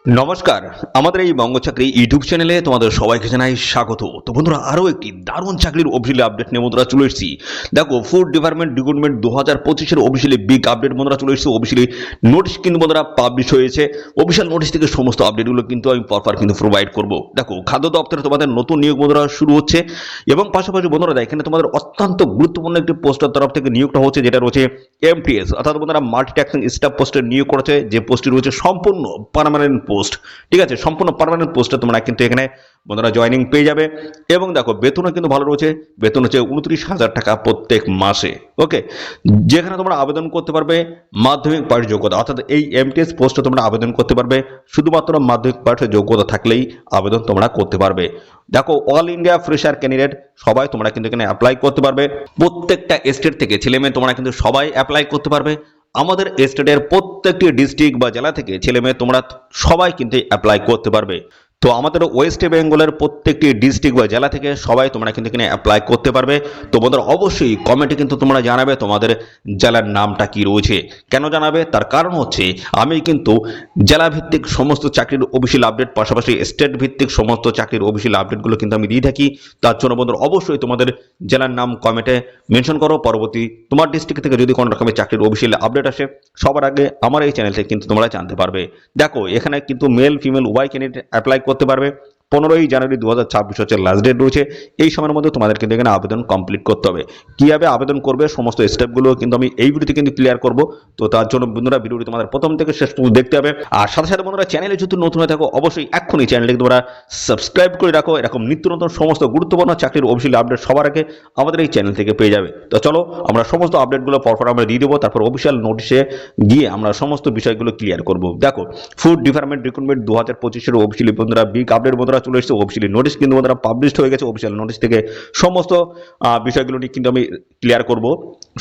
নমস্কার, আমাদের এই বঙ্গ চাকরি ইউটিউব চ্যানেলে তোমাদের সবাইকে জানাই স্বাগত। তো বন্ধুরা, আরও একটি দারুণ চাকরির অফিসিয়ালি আপডেট নিয়ে বন্ধুরা চলে এসেছি। দেখো, ফুড ডিপার্টমেন্ট রিক্রুটমেন্ট 2025-এর অফিসিয়ালি বিগ আপডেট বন্ধুরা চলে এসেছে। অফিসিয়ালি নোটিশ কিন্তু বন্ধুরা পাবলিশ হয়েছে। অফিসিয়াল নোটিশ থেকে সমস্ত আপডেটগুলো কিন্তু আমি পরপর কিন্তু প্রোভাইড করব। দেখো, খাদ্য দপ্তরে তোমাদের নতুন নিয়োগ বন্ধুরা শুরু হচ্ছে এবং পাশাপাশি বন্ধুরা এখানে তোমাদের অত্যন্ত গুরুত্বপূর্ণ একটি পোস্টের তরফ থেকে নিয়োগটা হচ্ছে, যেটা রয়েছে এমটিএস, অর্থাৎ বন্ধুরা মাল্টিটাস্কিং স্টাফ পোস্টের নিয়োগ করেছে। যে পোস্টটি রয়েছে সম্পূর্ণ পার্মানেন্ট পোস্ট, ঠিক আছে, সম্পূর্ণ পার্মানেন্ট পোস্টে তোমরা কিন্তু এখানে বন্ধুরা জয়েনিং পেয়ে যাবে। এবং দেখো, বেতনও কিন্তু ভালো রয়েছে। বেতন হচ্ছে 29,000 টাকা প্রত্যেক মাসে। ওকে, যেখানে তোমরা আবেদন করতে পারবে মাধ্যমিক পাশ যোগ্যতা, অর্থাৎ এই এমটিএস পোস্টে তোমরা আবেদন করতে পারবে শুধুমাত্র মাধ্যমিক পাশের যোগ্যতা থাকলেই আবেদন তোমরা করতে পারবে। দেখো, অল ইন্ডিয়া ফ্রেশার ক্যান্ডিডেট সবাই তোমরা কিন্তু এখানে অ্যাপ্লাই করতে পারবে। প্রত্যেকটা স্টেট থেকে ছেলেমেয়ে তোমরা কিন্তু সবাই অ্যাপ্লাই করতে পারবে। আমাদের স্টেটের প্রত্যেকটি ডিস্ট্রিক্ট বা জেলা থেকে ছেলেমেয়ে তোমরা সবাই কিন্তু অ্যাপ্লাই করতে পারবে। তো আমাদের ওয়েস্ট বেঙ্গলের প্রত্যেকটি ডিস্ট্রিক্ট বা জেলা থেকে সবাই তোমরা কিন্তু এখানে অ্যাপ্লাই করতে পারবে। তো বন্ধুরা, অবশ্যই কমেন্টে কিন্তু তোমরা জানাবে তোমাদের জেলার নামটা কি রয়েছে। কেন জানাবে? তার কারণ হচ্ছে আমি কিন্তু জেলা ভিত্তিক সমস্ত চাকরির অফিসিয়াল আপডেট, পাশাপাশি স্টেট ভিত্তিক সমস্ত চাকরির অফিসিয়াল আপডেটগুলো কিন্তু আমি দিয়ে থাকি। তার জন্য বন্ধুরা অবশ্যই তোমাদের জেলার নাম কমেন্টে মেনশন করো। পরবর্তী তোমার ডিস্ট্রিক্ট থেকে যদি কোনো রকমের চাকরির অফিসিয়াল আপডেট আসে, সবার আগে আমার এই চ্যানেল থেকে কিন্তু তোমরা জানতে পারবে। দেখো, এখানে কিন্তু মেল ফিমেল উভয় ক্যান্ডিডেট অ্যাপ্লাই করতে পারবে। 15ই জানুয়ারি 2026 হচ্ছে লাস্ট ডেট রয়েছে। এই সময়ের মধ্যে তোমাদের কিন্তু এখানে আবেদন কমপ্লিট করতে হবে। কীভাবে আবেদন করবে সমস্ত স্টেপগুলো কিন্তু আমি এই ভিডিওতে কিন্তু ক্লিয়ার করব। তো তার জন্য বন্ধুরা ভিডিওটি তোমাদের প্রথম থেকে শেষ পর্যন্ত দেখতে হবে। আর সাথে সাথে বন্ধুরা, চ্যানেলে যদি নতুন হয়ে থাকো অবশ্যই এক্ষুনি চ্যানেলটিকে তোমরা সাবস্ক্রাইব করে রাখো। এরকম নিত্য নতুন সমস্ত গুরুত্বপূর্ণ চাকরির অফিসিয়াল আপডেট সবার আগে আমাদের এই চ্যানেল থেকে পেয়ে যাবে। তো চলো, আমরা সমস্ত আপডেটগুলো পরপর আমরা দিয়ে দেবো, তারপর অফিসিয়াল নোটিশে গিয়ে আমরা সমস্ত বিষয়গুলো ক্লিয়ার করব। দেখো, ফুড ডিপার্টমেন্ট রিক্রুটমেন্ট 2025-এর অফিসিয়ালি বন্ধুরা বিগ আপডেট বন্ধুরা চলে এসেছে। অফিসিয়ালি নোটিশ কিন্তু বন্ধুরা পাবলিশ হয়ে গেছে। অফিসিয়াল নোটিশ থেকে সমস্ত বিষয়গুলো নিয়ে কিন্তু আমি ক্লিয়ার করব,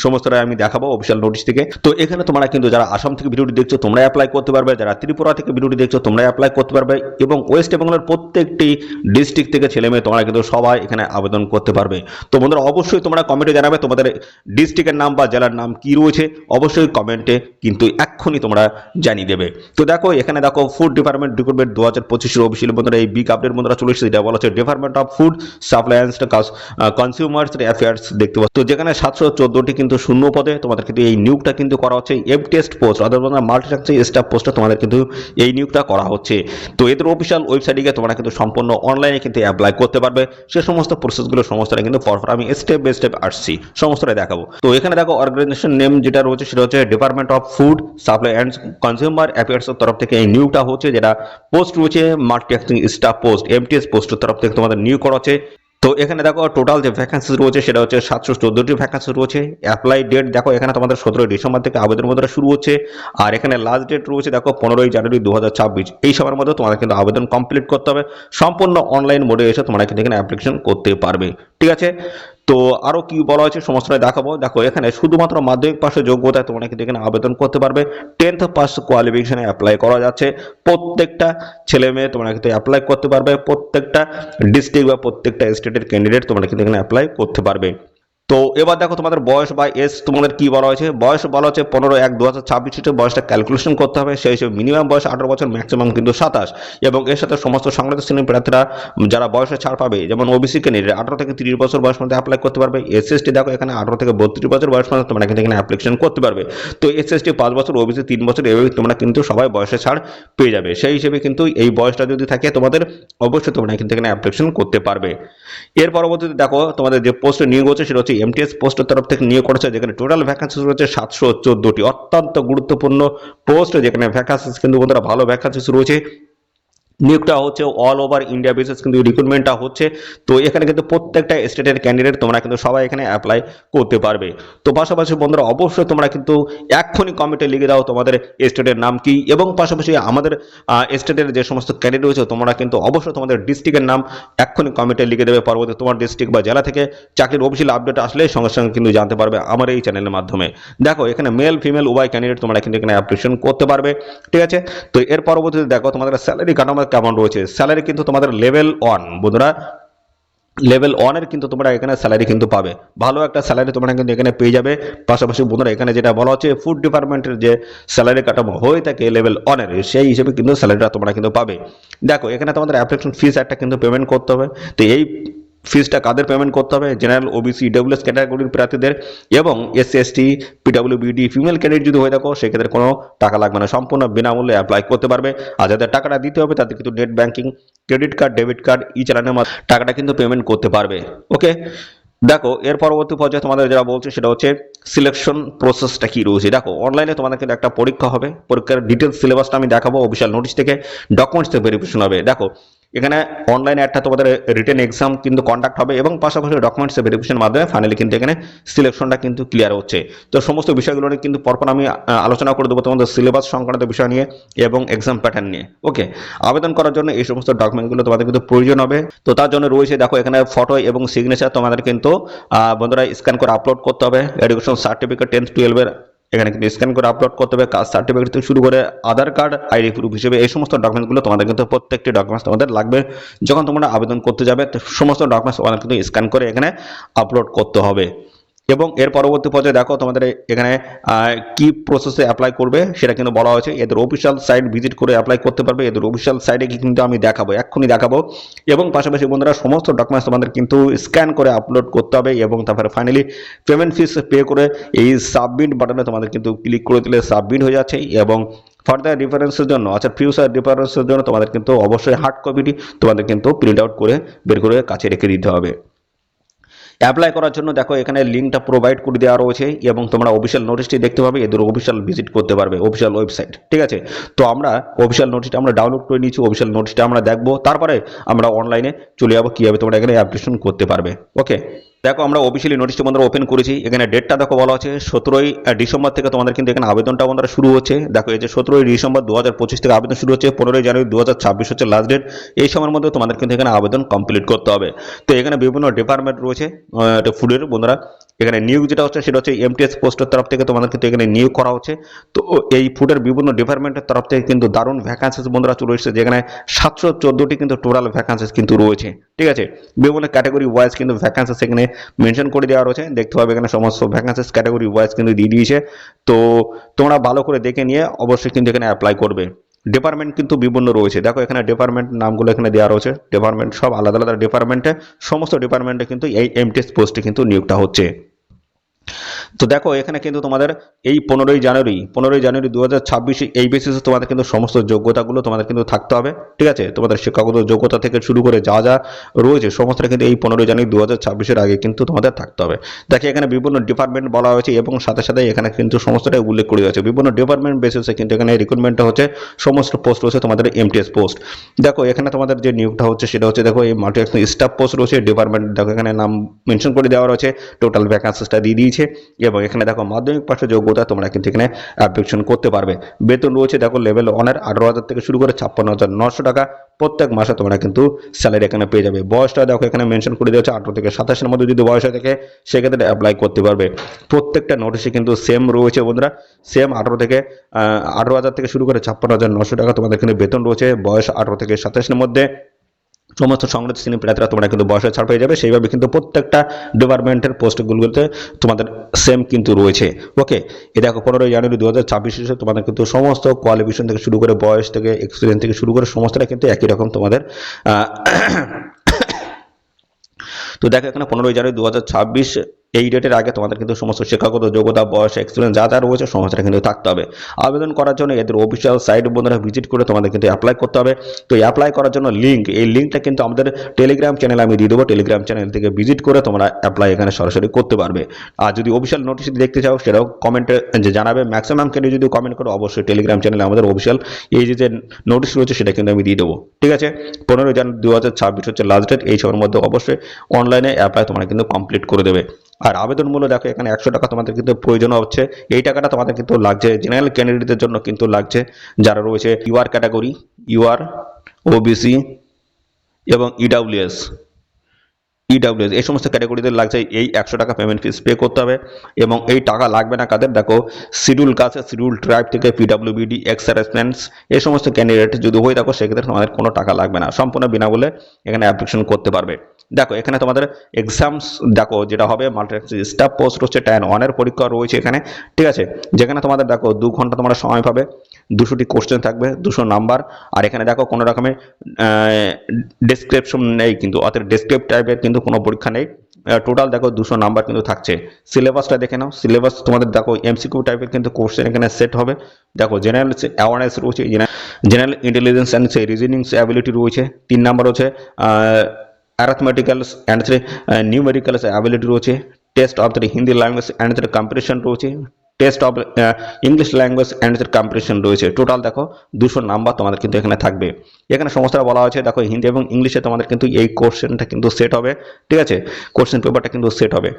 সমস্তটাই আমি দেখাবো অফিসিয়াল নোটিশ থেকে। তো এখানে তোমরা কিন্তু যারা আসাম থেকে ভিডিওটি দেখছো তোমরা অ্যাপ্লাই করতে পারবে, যারা ত্রিপুরা থেকে ভিডিওটি দেখছো তোমরা অ্যাপ্লাই করতে পারবে, এবং ওয়েস্ট বেঙ্গলের প্রত্যেকটি ডিস্ট্রিক্ট থেকে ছেলেমেয়ে তোমরা কিন্তু সবাই এখানে আবেদন করতে পারবে। তো বন্ধুরা, অবশ্যই তোমরা কমেন্টে জানাবে তোমাদের ডিস্ট্রিক্টের নাম বা জেলার নাম কি রয়েছে, অবশ্যই কমেন্টে কিন্তু এক্ষুনি তোমরা জানিয়ে দেবে। তো দেখো, এখানে দেখো ফুড ডিপার্টমেন্ট রিক্রুটমেন্ট 2025-এর অফিসিয়াল বন্ধুরা এই বিগ আপডেট বন্ধুরা চলে এসেছে। এটা বলা হচ্ছে department of food supply and consumers affairs দেখতে পাচ্ছ। তো যেখানে 714টি কিন্তু শূন্য পদে তোমাদের কিন্তু এই নিয়োগটা কিন্তু করা হচ্ছে। এমটিএস পোস্ট অর্থাৎ মাল্টিটাস্কিং স্টাফ পোস্টে তোমাদের কিন্তু এই নিয়োগটা করা হচ্ছে। তো এদের অফিসিয়াল ওয়েবসাইটে গিয়ে তোমরা কিন্তু সম্পূর্ণ অনলাইনে কিন্তু অ্যাপ্লাই করতে পারবে। সে সমস্ত প্রসেসগুলো সমস্তটা কিন্তু পরপর আমি স্টেপ বাই স্টেপ আসছি, সমস্তটাই দেখাবো। তো এখানে দেখো, অর্গানাইজেশন নেম যেটা রয়েছে সেটা হচ্ছে department of food supply and consumer অ্যাফেয়ার্সের তরফ থেকে এই নিয়োগটা হচ্ছে, যেটা পোস্ট রয়েছে মাল্টিটাস্কিং স্টাফ পোস্ট এমটিএস পোস্টের তরফ থেকে তোমাদের নিয়োগ করা হচ্ছে। তো এখানে দেখো, টোটাল যে ভ্যাকেন্সি রয়েছে সেটা হচ্ছে 714টি ভ্যাকেন্সি রয়েছে। অ্যাপ্লাই ডেট দেখো, এখানে তোমাদের 17ই ডিসেম্বর থেকে আবেদন মধ্যে শুরু হচ্ছে। আর এখানে লাস্ট ডেট রয়েছে দেখো 15ই জানুয়ারি 2026। এই সময়ের মধ্যে তোমাদের কিন্তু আবেদন কমপ্লিট করতে হবে। সম্পূর্ণ অনলাইন মোডে এসে তোমরা কিন্তু এখানে অ্যাপ্লিকেশন করতে পারবে, ঠিক আছে। তো আরো কি বলা হয়েছে সমস্তটাই দেখাবো। দেখো, এখানে শুধুমাত্র মাধ্যমিক পাশের যোগ্যতায় তোমরা কিন্তু এখানে আবেদন করতে পারবে। 10th পাস কোয়ালিফিকেশনে অ্যাপ্লাই করা যাচ্ছে। প্রত্যেকটা ছেলে মেয়ে তোমরা কিন্তু অ্যাপ্লাই করতে পারবে। প্রত্যেকটা ডিস্ট্রিক্ট বা প্রত্যেকটা স্টেটের ক্যান্ডিডেট তোমরা কিন্তু এখানে অ্যাপ্লাই করতে পারবে। তো এবার দেখো, তোমাদের বয়স বা এজ তোমাদের কি বলা হয়েছে। বয়স বলা হচ্ছে 15/1/2026 বয়সটা ক্যালকুলেশন করতে হবে। সেই হিসেবে মিনিমাম বয়স 18 বছর, ম্যাক্সিমাম কিন্তু 27। এবং এর সাথে সমস্ত সংরক্ষিত শ্রেণীর প্রার্থীরা যারা বয়সে ছাড় পাবে, যেমন ওবিসি ক্যান্ডিডেট 18 থেকে 30 বছর বয়স মধ্যে অ্যাপ্লাই করতে পারবে। এসএসটি দেখো, এখানে 18 থেকে 32 বছর বয়স মধ্যে তোমরা কিন্তু এখানে অ্যাপ্লিকেশন করতে পারবে। তো এসএসটি 5 বছর, ওবিসি 3 বছর, এভাবে তোমরা কিন্তু সবাই বয়সে ছাড় পেয়ে যাবে। সেই হিসেবে কিন্তু এই বয়সটা যদি থাকে তোমাদের, অবশ্যই তোমরা কিন্তু এখানে অ্যাপ্লিকেশন করতে পারবে। এর পরবর্তীতে দেখো, তোমাদের যে পোস্টে নিয়োগ হচ্ছে সেটা হচ্ছে এমটিএস পোস্টের তরফ থেকে নিয়োগ করেছে, যেখানে টোটাল ভ্যাকেন্সি রয়েছে 714টি। অত্যন্ত গুরুত্বপূর্ণ পোস্ট, যেখানে ভ্যাকেন্সি কিন্তু বন্ধুরা ভালো ভ্যাকেন্সি রয়েছে। নিয়োগটা হচ্ছে অল ওভার ইন্ডিয়া বেসিস কিন্তু রিক্রুটমেন্টটা হচ্ছে। তো এখানে কিন্তু প্রত্যেকটা স্টেটের ক্যান্ডিডেট তোমরা কিন্তু সবাই এখানে অ্যাপ্লাই করতে পারবে। তো পাশাপাশি বন্ধুরা, অবশ্যই তোমরা কিন্তু এক্ষুনি কমেন্টে লিখে দাও তোমাদের স্টেটের নাম কি, এবং পাশাপাশি আমাদের স্টেটের যে সমস্ত ক্যান্ডিডেট রয়েছে তোমরা কিন্তু অবশ্যই তোমাদের ডিস্ট্রিক্টের নাম এক্ষুনি কমেন্টে লিখে দেবে। পরবর্তী তোমার ডিস্ট্রিক্ট বা জেলা থেকে চাকরির অফিসিয়াল আপডেট আসলে সঙ্গে সঙ্গে কিন্তু জানতে পারবে আমার এই চ্যানেলের মাধ্যমে। দেখো, এখানে মেল ফিমেল উভয় ক্যান্ডিডেট তোমরা কিন্তু এখানে অ্যাপ্লিকেশন করতে পারবে, ঠিক আছে। তো এর পরবর্তীতে দেখো, তোমাদের স্যালারি কাঠামো কেমন রয়েছে। স্যালারি কিন্তু তোমাদের লেভেল 1 বন্ধুরা লেভেল ওয়ানের কিন্তু তোমরা এখানে স্যালারি কিন্তু পাবে, ভালো একটা স্যালারি তোমরা কিন্তু এখানে পেয়ে যাবে। পাশাপাশি বন্ধুরা এখানে যেটা বলা হচ্ছে ফুড ডিপার্টমেন্টের যে স্যালারি কাঠামো হয়ে থাকে লেভেল ওয়ানের, সেই হিসেবে কিন্তু স্যালারিটা তোমরা কিন্তু পাবে। দেখো এখানে তোমাদের অ্যাপ্লিকেশন ফিস একটা কিন্তু পেমেন্ট করতে হবে। তো এই ফিসটা কাদের পেমেন্ট করতে হবে? জেনারেল, ওবিসি, ডব্লিউএস ক্যাটাগরির প্রার্থীদের এবং এসসি এসটি, পিডব্লিউবিডি, ফিমেল ক্যান্ডিডেট যদি হয়ে থাকো সেক্ষেত্রে কোনো টাকা লাগবে না, সম্পূর্ণ বিনামূল্যে অ্যাপ্লাই করতে পারবে। আর যাদের টাকাটা দিতে হবে তাদের কিন্তু net banking, credit card, debit card, e চালানের মাধ্যমে টাকাটা কিন্তু পেমেন্ট করতে পারবে। ওকে, দেখো এর পরবর্তী পর্যায়ে তোমাদের যেটা বলছে সেটা হচ্ছে সিলেকশন প্রসেসটা কি রয়েছে। দেখো অনলাইনে তোমাদের কিন্তু একটা পরীক্ষা হবে, পরীক্ষার ডিটেলস সিলেবাসটা আমি দেখাবো, অফিসিয়াল নোটিশ থেকে ডকুমেন্টস থেকে ভেরিফিকেশন হবে। দেখো এখানে অনলাইনে একটা তোমাদের রিটেন এক্সাম কিন্তু কন্ডাক্ট হবে এবং পাশাপাশি ডকুমেন্টস ভেরিফিকেশনের মাধ্যমে ফাইনালি কিন্তু এখানে সিলেকশনটা কিন্তু ক্লিয়ার হচ্ছে। তো সমস্ত বিষয়গুলো নিয়ে কিন্তু পরপর আমি আলোচনা করে দেবো তোমাদের সিলেবাস সংক্রান্ত বিষয় নিয়ে এবং এক্সাম প্যাটার্ন নিয়ে। ওকে, আবেদন করার জন্য এই সমস্ত ডকুমেন্টগুলো তোমাদের কিন্তু প্রয়োজন হবে। তো তার জন্য রয়েছে দেখো এখানে ফটো এবং সিগনেচার তোমাদের কিন্তু বন্ধুরা স্ক্যান করে আপলোড করতে হবে। এডুকেশন সার্টিফিকেট 10th 12-এর এখানে কিন্তু স্ক্যান করে আপলোড করতে হবে। কাস্ট সার্টিফিকেট থেকে শুরু করে আধার কার্ড, আইডি প্রুফ হিসেবে এই সমস্ত ডকুমেন্টগুলো তোমাদের কিন্তু প্রত্যেকটি ডকুমেন্টস তোমাদের লাগবে যখন তোমরা আবেদন করতে যাবে। তো সমস্ত ডকুমেন্টস তোমাদের কিন্তু স্ক্যান করে এখানে আপলোড করতে হবে। এবং এর পরবর্তী পর্যায়ে দেখো তোমাদের এখানে কি প্রসেসে অ্যাপ্লাই করবে সেটা কিন্তু বলা হয়েছে। এদের অফিসিয়াল সাইট ভিজিট করে অ্যাপ্লাই করতে পারবে। এদের অফিসিয়াল সাইটে কিন্তু আমি দেখাবো, এক্ষুনি দেখাবো। এবং পাশাপাশি বন্ধুরা সমস্ত ডকুমেন্টস তোমাদের কিন্তু স্ক্যান করে আপলোড করতে হবে এবং তারপরে ফাইনালি পেমেন্ট ফিস পে করে এই সাবমিট বাটনে তোমাদের কিন্তু ক্লিক করে দিলে সাবমিট হয়ে যাচ্ছে। এবং ফার্দার রেফারেন্সের জন্য, আচ্ছা ফিউচার রেফারেন্সের জন্য তোমাদের কিন্তু অবশ্যই হার্ড কপিটি তোমাদের কিন্তু প্রিন্ট আউট করে বের করে কাছে রেখে দিতে হবে। অ্যাপ্লাই করার জন্য দেখো এখানে লিঙ্কটা প্রোভাইড করে দেওয়া রয়েছে এবং তোমরা অফিসিয়াল নোটিশটি দেখতে পাবে, এদের অফিসিয়াল ভিজিট করতে পারবে, অফিসিয়াল ওয়েবসাইট। ঠিক আছে, তো আমরা অফিসিয়াল নোটিশটা আমরা ডাউনলোড করে নিয়েছি, অফিসিয়াল নোটিশটা আমরা দেখবো, তারপরে আমরা অনলাইনে চলে যাবো কীভাবে তোমরা এখানে অ্যাপ্লিকেশন করতে পারবে। ওকে, দেখো আমরা অফিসিয়ালি নোটিশটা বন্ধুরা ওপেন করেছি। এখানে ডেটটা দেখো বলা আছে 17ই ডিসেম্বর থেকে তোমাদের কিন্তু এখানে আবেদনটা বন্ধুরা শুরু হচ্ছে। দেখো এই যে 17ই ডিসেম্বর 2025 থেকে আবেদন শুরু হচ্ছে, 15ই জানুয়ারি 2026 হচ্ছে লাস্ট ডেট। এই সময়ের মধ্যে তোমাদের কিন্তু এখানে আবেদন কমপ্লিট করতে হবে। তো এখানে বিভিন্ন ডিপার্টমেন্ট রয়েছে ফুডের বন্ধুরা। এখানে নিয়োগ যেটা হচ্ছে সেটা হচ্ছে এমটিএস পোস্টের তরফ থেকে তোমাদের কিন্তু এখানে নিয়োগ করা হচ্ছে। তো এই ফুডের বিভিন্ন ডিপার্টমেন্টের তরফ থেকে কিন্তু দারুণ ভ্যাকান্সিস বন্ধুরা চলে এসেছে, যেখানে 714টি কিন্তু টোটাল ভ্যাকান্সিস কিন্তু রয়েছে। ঠিক আছে, বিভিন্ন ক্যাটাগরি ওয়াইজ কিন্তু ভ্যাকান্সিস এখানে মেনশন করে দেওয়া রয়েছে, দেখতে পাবে এখানে সমস্ত ভ্যাকান্সিস ক্যাটাগরি ওয়াইজ কিন্তু দিয়ে দিয়েছে। তো তোমরা ভালো করে দেখে নিয়ে অবশ্যই কিন্তু এখানে অ্যাপ্লাই করবে। ডিপার্টমেন্ট কিন্তু বিভিন্ন রয়েছে, দেখো এখানে ডিপার্টমেন্ট নামগুলো এখানে দেওয়া রয়েছে, ডিপার্টমেন্ট সব আলাদা আলাদা ডিপার্টমেন্টে, সমস্ত ডিপার্টমেন্টে কিন্তু এই এমটিএস পোস্টে কিন্তু নিয়োগটা হচ্ছে। তো দেখো এখানে কিন্তু তোমাদের এই 15ই জানুয়ারি 2026 এই বেসিসে তোমাদের কিন্তু সমস্ত যোগ্যতাগুলো তোমাদের কিন্তু থাকতে হবে। ঠিক আছে, তোমাদের শিক্ষাগত যোগ্যতা থেকে শুরু করে যা যা রয়েছে সমস্তটা কিন্তু এই 15ই জানুয়ারি 2026-এর আগে কিন্তু তোমাদের থাকতে হবে। দেখো এখানে বিভিন্ন ডিপার্টমেন্ট বলা হয়েছে এবং সাথে সাথে এখানে কিন্তু সমস্তটাই উল্লেখ করে দেওয়া আছে। বিভিন্ন ডিপার্টমেন্ট বেসিসে কিন্তু এখানে রিক্রুটমেন্টটা হচ্ছে, সমস্ত পোস্ট রয়েছে তোমাদের এমটিএস পোস্ট। দেখো এখানে তোমাদের যে নিয়োগটা হচ্ছে সেটা হচ্ছে, দেখো এই মাল্টি স্টাফ পোস্ট রয়েছে ডিপার্টমেন্ট, দেখো এখানে নাম মেনশন করে দেওয়া রয়েছে, টোটাল ভ্যাকান্সিসটা দিয়ে দিয়েছে। এবং এখানে দেখো মাধ্যমিক পাশের যোগ্যতা তোমরা কিন্তু এখানে অ্যাপ্লিকেশন করতে পারবে। বেতন রয়েছে দেখো লেভেল 1-এর 18,000 থেকে শুরু করে 56,900 টাকা প্রত্যেক মাসে তোমরা কিন্তু স্যালারি এখানে পেয়ে যাবে। বয়সটা দেখো এখানে মেনশন করে দেওয়া হচ্ছে 18 থেকে 27-এর মধ্যে যদি বয়স হয়ে থাকে সেক্ষেত্রে অ্যাপ্লাই করতে পারবে। প্রত্যেকটা নোটিশে কিন্তু সেম রয়েছে বন্ধুরা, সেম 18,000 থেকে শুরু করে 56,900 টাকা তোমাদের এখানে বেতন রয়েছে। বয়স 18 থেকে 27-এর মধ্যে সমস্ত সংগ্রহ শ্রেণীর প্রার্থীরা তোমরা কিন্তু বয়সের ছাড় পেয়ে যাবে। সেইভাবে কিন্তু প্রত্যেকটা ডিপার্টমেন্টের পোস্টগুলোতে তোমাদের সেম কিন্তু রয়েছে। ওকে, এ দেখো 15ই জানুয়ারি 2026 তোমাদের কিন্তু সমস্ত কোয়ালিফিকেশন থেকে শুরু করে বয়স থেকে এক্সপিরিয়েন্স থেকে শুরু করে সমস্তটা কিন্তু একই রকম তোমাদের তো দেখো এখানে 15ই জানুয়ারি 2026 এই ডেটের আগে তোমাদের কিন্তু সমস্ত শিক্ষাগত যোগ্যতা, বয়স, এক্সপিরিয়েন্স যা যা রয়েছে সমস্তটা কিন্তু থাকতে হবে। আবেদন করার জন্য এদের অফিসিয়াল সাইট বন্ধুরা ভিজিট করে তোমাদের কিন্তু অ্যাপ্লাই করতে হবে। তো অ্যাপ্লাই করার জন্য এই লিঙ্কটা কিন্তু আমাদের টেলিগ্রাম চ্যানেলে আমি দিয়ে দেবো, টেলিগ্রাম চ্যানেল থেকে ভিজিট করে তোমরা অ্যাপ্লাই এখানে সরাসরি করতে পারবে। আর যদি অফিসিয়াল নোটিশ দেখতে চাও সেটাও কমেন্টে জানাবে। ম্যাক্সিমাম কেন্দ্রে যদি কমেন্ট করো অবশ্যই টেলিগ্রাম চ্যানেলে আমাদের অফিসিয়াল এই যে নোটিশ রয়েছে সেটা কিন্তু আমি দিয়ে দেবো। ঠিক আছে, 15ই জানুয়ারি 2026 হচ্ছে লাস্ট ডেট। এই সময়ের মধ্যে অবশ্যই অনলাইনে অ্যাপ্লাই তোমরা কিন্তু কমপ্লিট করে দেবে। আর আবেদন মূল্য দেখো এখানে 100 টাকা তোমাদের কিন্তু প্রয়োজন হচ্ছে। এই টাকাটা তোমাদের কিন্তু লাগছে জেনারেল ক্যান্ডিডেটদের জন্য কিন্তু লাগছে, যারা রয়েছে ইউআর ক্যাটাগরি, ইউআর, ওবিসি এবং ইডাব্লিউএস ইডাব্লিউএস এই সমস্ত ক্যাটাগরিতে লাগছে এই 100 টাকা পেমেন্ট ফিস পে করতে হবে। এবং এই টাকা লাগবে না কাদের, দেখো শিডিউল কাস্ট, শিডিউল ট্রাইব থেকে পিডাব্লিউবিডি, এক্স সার্ভিসম্যান এই সমস্ত ক্যান্ডিডেট যদি হয়ে থাকো সেক্ষেত্রে তোমাদের কোনো টাকা লাগবে না, সম্পূর্ণ বিনামূল্যে এখানে অ্যাপ্লিকেশন করতে পারবে। দেখো এখানে তোমাদের এক্সামস দেখো যেটা হবে মাল্টি স্টাফ পোস্ট হচ্ছে টায়ার 1 এর পরীক্ষা রয়েছে এখানে, ঠিক আছে, যেখানে তোমাদের দেখো 2 ঘন্টা তোমরা সময় পাবে, 200টি কোশ্চেন থাকবে, 200 নাম্বার। আর এখানে দেখো কোনো রকমের ডেসক্রিপশন নেই কিন্তু, অর্থাৎ ডেসক্রিপ টাইপের কিন্তু কোনো পরীক্ষা নেই। টোটাল দেখো 200 নাম্বার কিন্তু থাকছে। সিলেবাসটা দেখে নাও, সিলেবাস তোমাদের দেখো এমসিকিউ টাইপের কিন্তু কোশ্চেন এখানে সেট হবে। দেখো জেনারেল অ্যাওয়ারনেস রয়েছে, general intelligence and reasoning ability রয়েছে। 3 নাম্বার হচ্ছে অ্যারিথমেটিক্যালস অ্যান্ড নিউমেরিক্যালস অ্যাবিলিটি রয়েছে। Test of the Hindi language and comprehension রয়েছে। Test of English language and comprehension রয়েছে। টোটাল দেখো 200 নাম্বার তোমাদের কিন্তু এখানে থাকবে। এখানে সমস্তটা বলা হয়েছে, দেখো হিন্দি এবং ইংলিশে তোমাদের কিন্তু এই কোশ্চেনটা কিন্তু সেট হবে, ঠিক আছে, কোশ্চেন পেপারটা কিন্তু সেট হবে।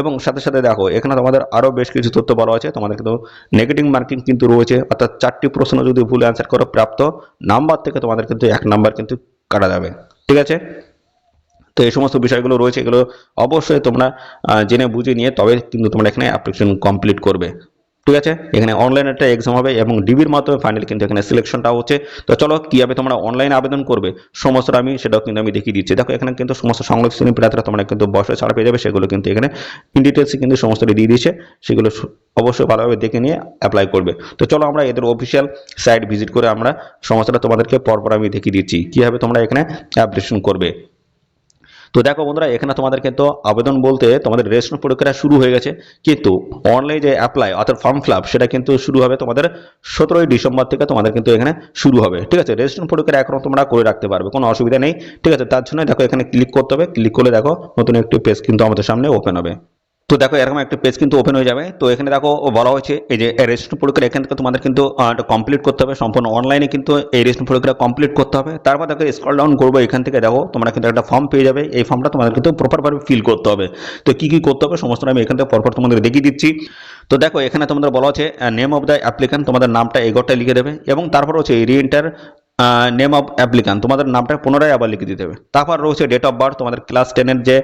এবং সাথে সাথে দেখো এখানে তোমাদের আরও বেশ কিছু তথ্য বলা হয়েছে, তোমাদের কিন্তু নেগেটিভ মার্কিং কিন্তু রয়েছে, অর্থাৎ 4টি প্রশ্ন যদি ভুল অ্যান্সার করো প্রাপ্ত নাম্বার থেকে তোমাদের কিন্তু 1 নাম্বার কিন্তু কাটা যাবে, ঠিক আছে। তো এই সমস্ত বিষয়গুলো রয়েছে, এগুলো অবশ্যই তোমরা জেনে বুঝে নিয়ে তবে কিন্তু তোমরা এখানে অ্যাপ্লিকেশন কমপ্লিট করবে, ঠিক আছে। এখানে অনলাইন একটা এক্সাম হবে এবং ডিবির মাধ্যমে ফাইনালি কিন্তু এখানে সিলেকশনটা হচ্ছে। তো চলো কীভাবে তোমরা অনলাইনে আবেদন করবে সমস্তটা সেটাও কিন্তু আমি দেখিয়ে দিচ্ছি। দেখো এখানে কিন্তু সমস্ত সংরক্ষিত শ্রেণী প্রার্থীরা তোমরা কিন্তু বয়সে ছাড় পেয়ে যাবে, সেগুলো কিন্তু এখানে ইন ডিটেলসে কিন্তু সমস্তটা দিয়ে দিয়েছে, সেগুলো অবশ্যই ভালোভাবে দেখে নিয়ে অ্যাপ্লাই করবে। তো চলো আমরা এদের অফিসিয়াল সাইট ভিজিট করে আমরা সমস্তটা তোমাদেরকে পরপর আমি দেখিয়ে দিচ্ছি কীভাবে তোমরা এখানে অ্যাপ্লিকেশন করবে। তো দেখো বন্ধুরা এখানে তোমাদের কিন্তু আবেদন বলতে তোমাদের রেজিস্ট্রেশন প্রক্রিয়া শুরু হয়ে গেছে, কিন্তু অনলাইন যে অ্যাপ্লাই অর্থাৎ ফর্ম ফিল আপ সেটা কিন্তু শুরু হবে তোমাদের 17ই ডিসেম্বর থেকে তোমাদের কিন্তু এখানে শুরু হবে, ঠিক আছে। রেজিস্ট্রেশন প্রক্রিয়া এখনো তোমরা করে রাখতে পারবে, কোনো অসুবিধা নেই, ঠিক আছে। তার জন্য দেখো এখানে ক্লিক করতে হবে, ক্লিক করলে দেখো নতুন একটি পেজ কিন্তু আমাদের সামনে ওপেন হবে। তো দেখো এরকম একটা পেজ কিন্তু ওপেন হয়ে যাবে। তো এখানে দেখো বলা হয়েছে এই যে রেজিস্ট্রেশন প্রক্রিয়া এখান থেকে তোমাদের কিন্তু কমপ্লিট করতে হবে, সম্পূর্ণ অনলাইনে কিন্তু এই রেজিস্ট্রেশন প্রক্রিয়া কমপ্লিট করতে হবে। তারপর দেখো স্ক্রল ডাউন করবো, এখান থেকে দেখো তোমরা কিন্তু একটা ফর্ম পেয়ে যাবে, এই ফর্মটা তোমাদের কিন্তু প্রপারভাবে ফিল করতে হবে। তো কি কি করতে হবে সমস্ত আমি এখান থেকে পরপর তোমাদের দেখিয়ে দিচ্ছি। তো দেখো এখানে তোমাদের বলা হচ্ছে নেম অফ দ্য অ্যাপ্লিক্যান্ট, তোমাদের নামটা এগোরটা লিখে দেবে, এবং তারপর হচ্ছে রিএন্টার নেম অফ অ্যাপ্লিক্যান্ট, তোমাদের নামটা পুনরায় আবার লিখে দিতে হবে। তারপর রয়েছে ডেট অফ বার্থ, তোমাদের ক্লাস 10-এর যে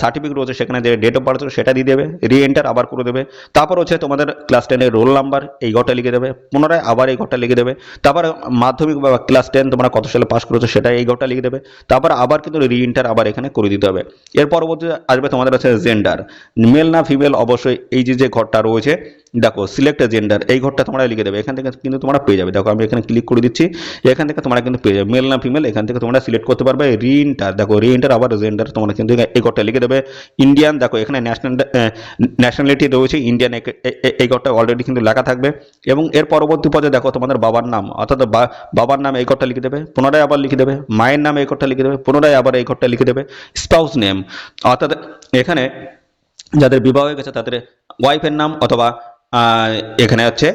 সার্টিফিকেট রয়েছে সেখানে যে ডেট অফ বার্থ সেটা দিয়ে দেবে, রিএন্টার আবার করে দেবে। তারপর হচ্ছে তোমাদের ক্লাস 10-এর রোল নাম্বার এই ঘরটা লিখে দেবে, পুনরায় আবার এই ঘরটা লিখে দেবে। তারপর মাধ্যমিক বা ক্লাস 10 তোমরা কত সালে পাস করেছো সেটা এই ঘরটা লিখে দেবে। তারপর আবার কিন্তু রিএন্টার আবার এখানে করে দিতে হবে। এর পরবর্তী আসবে তোমাদের আছে জেন্ডার, মেল না ফিমেল, অবশ্যই এই যে ঘরটা রয়েছে দেখো সিলেক্ট জেন্ডার এই ঘরটা তোমরা লিখে দেবে, এখান থেকে কিন্তু তোমরা পেয়ে যাবে। দেখো আমি এখানে ক্লিক করে দিচ্ছি, এখান থেকে তোমরা কিন্তু পেয়ে যাবে মেল না ফিমেল, এখান থেকে তোমরা সিলেক্ট করতে পারবে। রিএন্টার দেখো রিএন্টার আবার জেন্ডার তোমরা কিন্তু এই ঘরটা লিখে দেবে। ইন্ডিয়ান দেখো এখানে ন্যাশনালিটি রয়েছে ইন্ডিয়ান, এই ঘরটা অলরেডি কিন্তু লেখা থাকবে। এবং এর পরবর্তী পর্যায়ে দেখো তোমাদের বাবার নাম, অর্থাৎ বাবার নাম এই ঘরটা লিখে দেবে, পুনরায় আবার লিখে দেবে। মায়ের নাম এই ঘরটা লিখে দেবে, পুনরায় আবার এই ঘরটা লিখে দেবে। স্পাউস নেম, অর্থাৎ এখানে যাদের বিবাহ হয়ে গেছে তাদের ওয়াইফের নাম অথবা এখানে হচ্ছে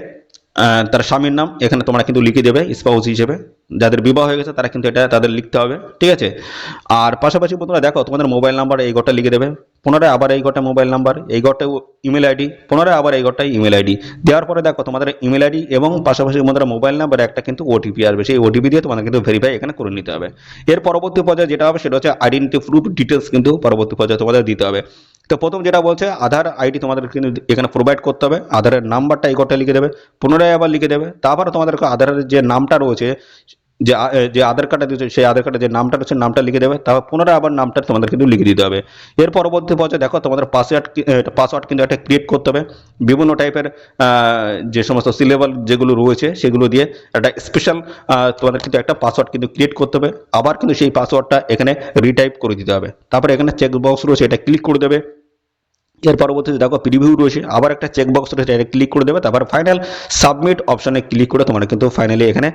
তার স্বামীর নাম এখানে তোমরা কিন্তু লিখে দেবে স্পাউস হিসেবে। যাদের বিবাহ হয়ে গেছে তারা কিন্তু এটা তাদের লিখতে হবে, ঠিক আছে। আর পাশাপাশি তোমরা দেখো তোমাদের মোবাইল নাম্বার এই ঘরটা লিখে দেবে, পুনরায় আবার এই ঘরটা মোবাইল নাম্বার, এই ঘরটা ইমেল আইডি, পুনরায় আবার এই ঘরটাই ইমেল আইডি দেওয়ার পরে দেখো তোমাদের ইমেল আইডি এবং পাশাপাশি তোমাদের মোবাইল নাম্বার একটা কিন্তু ওটিপি আসবে, সেই ওটিপি দিয়ে তোমাদের কিন্তু ভেরিফাই এখানে করে নিতে হবে। এর পরবর্তী পর্যায়ে যেটা হবে সেটা হচ্ছে আইডেন্টি প্রুফ ডিটেলস কিন্তু পরবর্তী পর্যায়ে তোমাদের দিতে হবে। তো প্রথম যেটা বলছে আধার আইডি তোমাদের কিন্তু এখানে প্রোভাইড করতে হবে, আধারের নাম্বারটা এই ঘরটা লিখে দেবে, পুনরায় আবার লিখে দেবে। তারপরে তোমাদেরকে আধারের যে নামটা রয়েছে যে আধার কার্ডে দিয়েছে সেই আধার কার্ডে যে নামটা রয়েছে নামটা লিখে দেবে, তারপর পুনরায় আবার নামটা তোমাদের কিন্তু লিখে দিতে হবে। এর পরবর্তী পর্যায়ে দেখো তোমাদের পাসওয়ার্ড কিন্তু একটা ক্রিয়েট করতে হবে, বিভিন্ন টাইপের যে সমস্ত সিলেবল যেগুলো রয়েছে সেগুলো দিয়ে একটা স্পেশাল তোমাদের কিন্তু একটা পাসওয়ার্ড কিন্তু ক্রিয়েট করতে হবে। আবার কিন্তু সেই পাসওয়ার্ডটা এখানে রিটাইপ করে দিতে হবে। তারপরে এখানে চেক বক্স রয়েছে এটা ক্লিক করে দেবে। এর পরবর্তীতে দেখো প্রিভিউ রয়েছে, আবার একটা চেক বক্স রয়েছে এটা ক্লিক করে দেবে। তারপর ফাইনাল সাবমিট অপশনে ক্লিক করে তোমরা কিন্তু ফাইনালি এখানে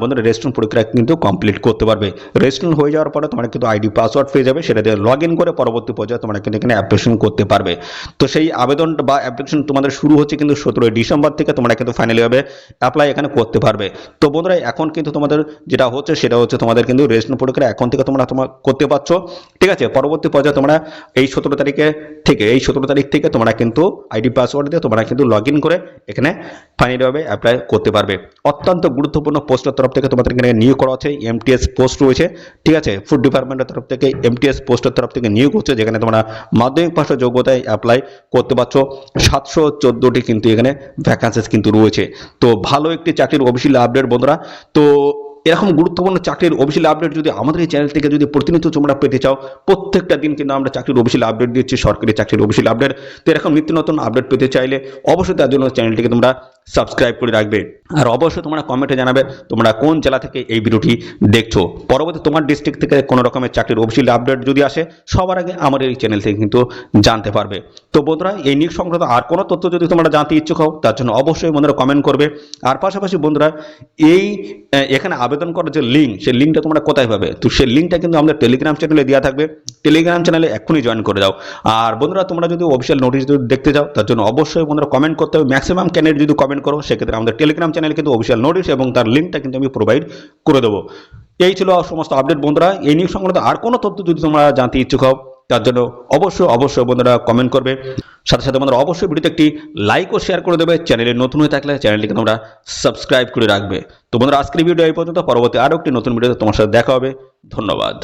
বন্ধুরা রেজিস্ট্রেশন প্রক্রিয়া কিন্তু কমপ্লিট করতে পারবে। রেজিস্ট্রেশন হয়ে যাওয়ার পরে তোমরা কিন্তু আইডি পাসওয়ার্ড পেয়ে যাবে, সেটা দিয়ে লগ ইন করে পরবর্তী পর্যায়ে তোমরা কিন্তু এখানে অ্যাপ্লিকেশন করতে পারবে। তো সেই আবেদন বা অ্যাপ্লিকেশন তোমাদের শুরু হচ্ছে কিন্তু 17 ডিসেম্বর থেকে, তোমরা কিন্তু ফাইনালি ভাবে অ্যাপ্লাই এখানে করতে পারবে। তো বন্ধুরা এখন কিন্তু তোমাদের যেটা হচ্ছে সেটা হচ্ছে তোমাদের কিন্তু রেজিস্ট্রেশন প্রক্রিয়া এখন থেকে তোমরা করতে পারছো, ঠিক আছে। পরবর্তী পর্যায়ে তোমরা এই 17 তারিখে থেকে এই 17 17 তারিখ থেকে তোমরা কিন্তু আইডি পাসওয়ার্ড দিয়ে তোমরা কিন্তু লগ ইন করে এখানে ফাইনালিভাবে অ্যাপ্লাই করতে পারবে। অত্যন্ত গুরুত্বপূর্ণ পোস্টের তরফ থেকে তোমাদের এখানে নিয়োগ করা হচ্ছে। এমটিএস পোস্ট রয়েছে, ঠিক আছে, ফুড ডিপার্টমেন্টের তরফ থেকে এমটিএস পোস্টের তরফ থেকে নিয়োগ হচ্ছে, যেখানে তোমরা মাধ্যমিক পাশের যোগ্যতায় অ্যাপ্লাই করতে পারছো। 714টি কিন্তু এখানে ভ্যাকান্সিস কিন্তু রয়েছে। তো ভালো একটি চাকরির অফিসিয়াল আপডেট বন্ধুরা। তো এরকম গুরুত্বপূর্ণ চাকরির অফিসিয়াল আপডেট যদি আমাদের এই চ্যানেল থেকে যদি প্রতিনিয়ত তোমরা পেতে চাও, প্রত্যেকটা দিন কিন্তু আমরা চাকরির অফিসিয়াল আপডেট দিচ্ছি, সরকারি চাকরির অফিসিয়াল আপডেট। তো এরকম নিত্য নতুন আপডেট পেতে চাইলে অবশ্যই তার জন্য চ্যানেলটিকে তোমরা সাবস্ক্রাইব করে রাখবে। আর অবশ্যই তোমরা কমেন্টে জানাবে তোমরা কোন জেলা থেকে এই ভিডিওটি দেখছো। পরবর্তী তোমার ডিস্ট্রিক্ট থেকে কোনো রকমের চাকরির অফিসিয়াল আপডেট যদি আসে, সবার আগে আমাদের এই চ্যানেল থেকে কিন্তু জানতে পারবে। তো বন্ধুরা, এই নিয়োগ সংক্রান্ত আর কোনো তথ্য যদি তোমরা জানতে ইচ্ছুক হও, তার জন্য অবশ্যই বন্ধুরা কমেন্ট করবে। আর পাশাপাশি বন্ধুরা, এই এখানে আবেদন করার যে লিঙ্ক, সেই লিঙ্কটা তোমরা কোথায় পাবে? তো সেই লিঙ্কটা কিন্তু আমাদের টেলিগ্রাম চ্যানেলে দেওয়া থাকবে। টেলিগ্রাম চ্যানেলে এক্ষুনি জয়েন করে দাও। আর বন্ধুরা, তোমরা যদি অফিসিয়াল নোটিশ যদি দেখতে যাও, তার জন্য অবশ্যই বন্ধুরা কমেন্ট করতে হবে। ম্যাক্সিমাম ক্যান্ডিডেট যদি কমেন্ট করো, সেক্ষেত্রে আমাদের টেলিগ্রাম চ্যানেলে কিন্তু অফিসিয়াল নোটিশ এবং তার লিঙ্কটা কিন্তু আমি প্রোভাইড করে দেবো। এই ছিল সমস্ত আপডেট বন্ধুরা। এই নিউজ সংক্রান্ত আর কোনো তথ্য যদি তোমরা জানতে ইচ্ছুক হও, তার জন্য অবশ্যই বন্ধুরা কমেন্ট করবে। সাথে সাথে বন্ধুরা অবশ্যই ভিডিওতে একটি লাইক ও শেয়ার করে দেবে। চ্যানেলে নতুন হয়ে থাকলে চ্যানেলটিকে তোমরা সাবস্ক্রাইব করে রাখবে। তো বন্ধুরা, আজকের ভিডিও এই পর্যন্ত। পরবর্তী আরও একটি নতুন ভিডিওতে তোমার সাথে দেখা হবে। ধন্যবাদ।